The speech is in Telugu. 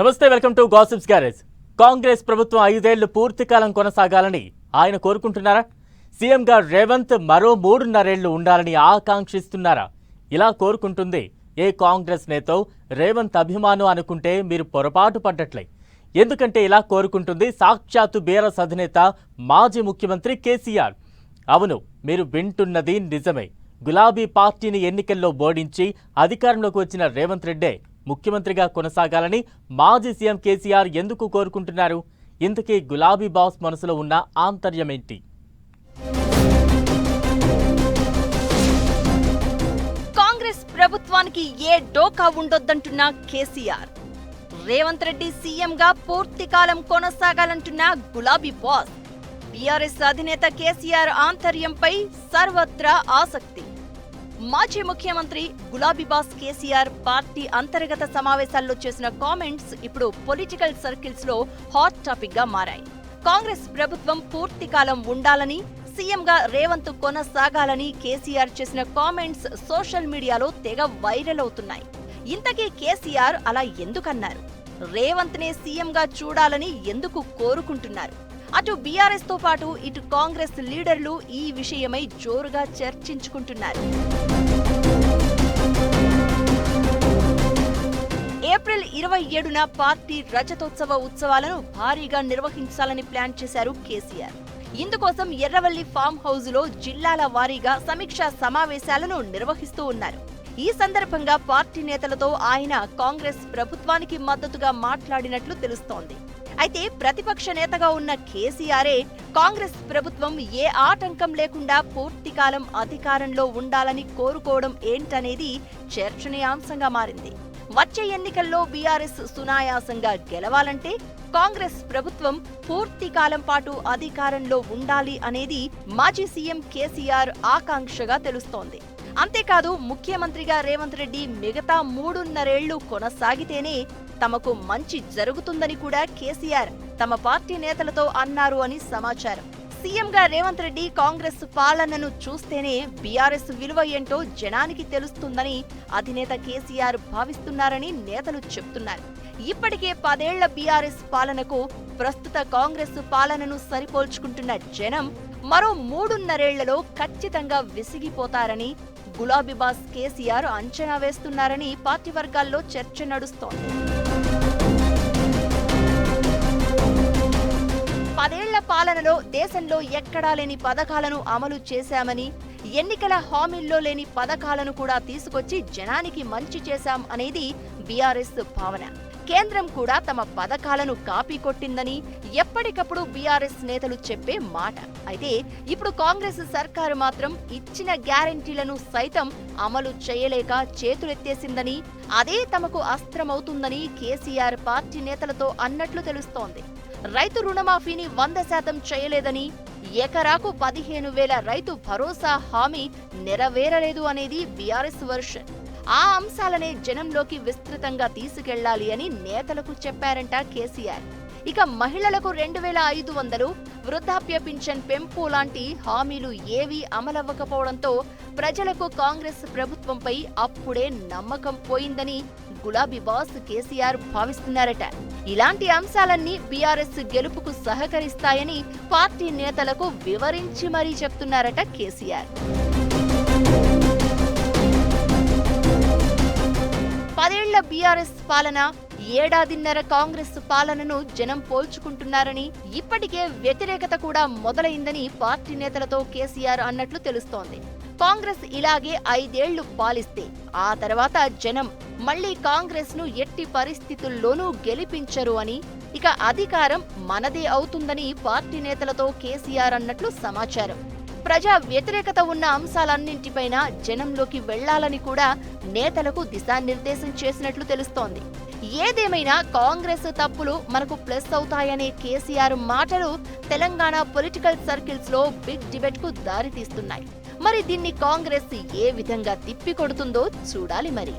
నమస్తే, welcome to gossips garage. Congress ప్రభుత్వం 5 ఏళ్లు పూర్తి కాలం కొనసాగాలని ఆయన కోరుకుంటున్నారా? సీఎంగా రేవంత్ మరో 3.5 ఏళ్లు ఉండాలని ఆకాంక్షిస్తున్నారా? ఇలా కోరుకుంటుంది ఏ కాంగ్రెస్ నేతో రేవంత్ అభిమానం అనుకుంటే మీరు పొరపాటు పడ్డట్లే. ఎందుకంటే ఇలా కోరుకుంటుంది సాక్షాత్తు బీఆర్ఎస్ అధినేత మాజీ ముఖ్యమంత్రి కేసీఆర్. అవును, మీరు వింటున్నది నిజమే. గులాబీ పార్టీని ఎన్నికల్లో ఓడించి అధికారంలోకి వచ్చిన రేవంత్ రెడ్డే ముఖ్యమంత్రిగా కొనసాగాలని మాజీ సీఎం కేసీఆర్ ఎందుకు కోరుకుంటున్నారు? ఇంతకీ గులాబీ బాస్ మనసులో ఉన్న ఆంతర్యమేంటి? కాంగ్రెస్ ప్రభుత్వానికి ఏ డోకా ఉండొద్దంటున్న కేసీఆర్, రేవంత్ రెడ్డి సీఎంగా పూర్తి కాలం కొనసాగాలంటున్న గులాబీ బాస్, బీఆర్ఎస్ అధినేత కేసీఆర్ ఆంతర్యంపై సర్వత్రా ఆసక్తి. మాజీ ముఖ్యమంత్రి గులాబీ బాస్ కేసీఆర్ పార్టీ అంతర్గత సమావేశాల్లో చేసిన కామెంట్స్ ఇప్పుడు పొలిటికల్ సర్కిల్స్ లో హాట్ టాపిక్ గా మారాయి. కాంగ్రెస్ ప్రభుత్వం పూర్తి కాలం ఉండాలని, సీఎంగా రేవంత్ కొనసాగాలని కేసీఆర్ చేసిన కామెంట్స్ సోషల్ మీడియాలో తెగ వైరల్ అవుతున్నాయి. ఇంతకీ కేసీఆర్ అలా ఎందుకన్నారు? రేవంత్ నే సీఎంగా చూడాలని ఎందుకు కోరుకుంటున్నారు? అటు బీఆర్ఎస్ తో పాటు ఇటు కాంగ్రెస్ లీడర్లు ఈ విషయమై జోరుగా చర్చించుకుంటున్నారు. ఏప్రిల్ 27న పార్టీ రజతోత్సవ ఉత్సవాలను భారీగా నిర్వహించాలని ప్లాన్ చేశారు కేసీఆర్. ఇందుకోసం ఎర్రవల్లి ఫామ్ హౌస్ లో జిల్లాల వారీగా సమీక్షా సమావేశాలను నిర్వహిస్తూ ఉన్నారు. ఈ సందర్భంగా పార్టీ నేతలతో ఆయన కాంగ్రెస్ ప్రభుత్వానికి మద్దతుగా మాట్లాడినట్లు తెలుస్తోంది. అయితే ప్రతిపక్ష నేతగా ఉన్న కేసీఆరే కాంగ్రెస్ ప్రభుత్వం ఏ ఆటంకం లేకుండా పూర్తి కాలం అధికారంలో ఉండాలని కోరుకోవడం ఏంటనేది చర్చనీయాంశంగా మారింది. వచ్చే ఎన్నికల్లో బీఆర్ఎస్ సునాయాసంగా గెలవాలంటే కాంగ్రెస్ ప్రభుత్వం పూర్తి కాలం పాటు అధికారంలో ఉండాలి అనేది మాజీ సీఎం కేసీఆర్ ఆకాంక్షగా తెలుస్తోంది. అంతేకాదు, ముఖ్యమంత్రిగా రేవంత్ రెడ్డి మిగతా 3.5 ఏళ్లు కొనసాగితేనే తమకు మంచి జరుగుతుందని కూడా కేసీఆర్ తమ పార్టీ నేతలతో అన్నారు అని సమాచారం. సీఎంగా రేవంత్ రెడ్డి కాంగ్రెస్ పాలనను చూస్తేనే బీఆర్ఎస్ విలువ ఏంటో జనానికి తెలుస్తుందని అధినేత కేసీఆర్ భావిస్తున్నారని నేతలు చెప్తున్నారు. ఇప్పటికే 10 ఏళ్ల బీఆర్ఎస్ పాలనకు ప్రస్తుత కాంగ్రెస్ పాలనను సరిపోల్చుకుంటున్న జనం మరో 3.5 ఏళ్లలో ఖచ్చితంగా విసిగిపోతారని గులాబీ బాస్ కేసీఆర్ అంచనా వేస్తున్నారని పార్టీ వర్గాల్లో చర్చ నడుస్తోంది. 10 ఏళ్ల పాలనలో దేశంలో ఎక్కడా లేని పథకాలను అమలు చేశామని, ఎన్నికల హామీల్లో లేని పథకాలను కూడా తీసుకొచ్చి జనానికి మంచి చేశాం అనేది బీఆర్ఎస్ భావన. కేంద్రం కూడా తమ పథకాలను కాపీ కొట్టిందని ఎప్పటికప్పుడు బీఆర్ఎస్ నేతలు చెప్పే మాట. అయితే ఇప్పుడు కాంగ్రెస్ సర్కారు మాత్రం ఇచ్చిన గ్యారెంటీలను సైతం అమలు చేయలేక చేతులెత్తేసిందని, అదే తమకు అస్త్రమవుతుందని కేసీఆర్ పార్టీ నేతలతో అన్నట్లు తెలుస్తోంది. రైతు రుణమాఫీని 100% చేయలేదని, ఎకరాకు 15,000 రైతు భరోసా హామీ నెరవేరలేదు అనేది బీఆర్ఎస్ వర్షన్. ఆ అంశాలనే జనంలోకి విస్తృతంగా తీసుకెళ్లాలి అని నేతలకు చెప్పారంట కేసీఆర్. ఇక మహిళలకు 2,500, వృద్ధాప్య పింఛన్ పెంపు లాంటి హామీలు ఏవీ అమలవ్వకపోవడంతో ప్రజలకు కాంగ్రెస్ ప్రభుత్వంపై అప్పుడే నమ్మకం పోయిందని గులాబీ బాస్ కేసీఆర్ భావిస్తున్నారట. ఇలాంటి అంశాలన్నీ బీఆర్ఎస్ గెలుపుకు సహకరిస్తాయని పార్టీ నేతలకు వివరించి మరీ చెప్తున్నారట కేసీఆర్. 10 ఏళ్ల బీఆర్ఎస్ పాలన, 1.5 కాంగ్రెస్ పాలనను జనం పోల్చుకుంటున్నారని, ఇప్పటికే వ్యతిరేకత కూడా మొదలైందని పార్టీ నేతలతో కేసీఆర్ అన్నట్లు తెలుస్తోంది. కాంగ్రెస్ ఇలాగే 5 ఏళ్లు పాలిస్తే ఆ తర్వాత జనం మళ్లీ కాంగ్రెస్ ను ఎట్టి పరిస్థితుల్లోనూ గెలిపించరు అని, ఇక అధికారం మనదే అవుతుందని పార్టీ నేతలతో కేసీఆర్ అన్నట్లు సమాచారం. ప్రజా వ్యతిరేకత ఉన్న అంశాలన్నింటిపైన జనంలోకి వెళ్లాలని కూడా నేతలకు దిశానిర్దేశం చేసినట్లు తెలుస్తోంది. ఏదేమైనా కాంగ్రెస్ తప్పులు మనకు ప్లస్ అవుతాయనే కేసీఆర్ మాటలు తెలంగాణ పొలిటికల్ సర్కిల్స్ లో బిగ్ డిబేట్ కు దారితీస్తున్నాయి. మరి దీన్ని కాంగ్రెస్ ఏ విధంగా తిప్పికొడుతుందో చూడాలి మరి.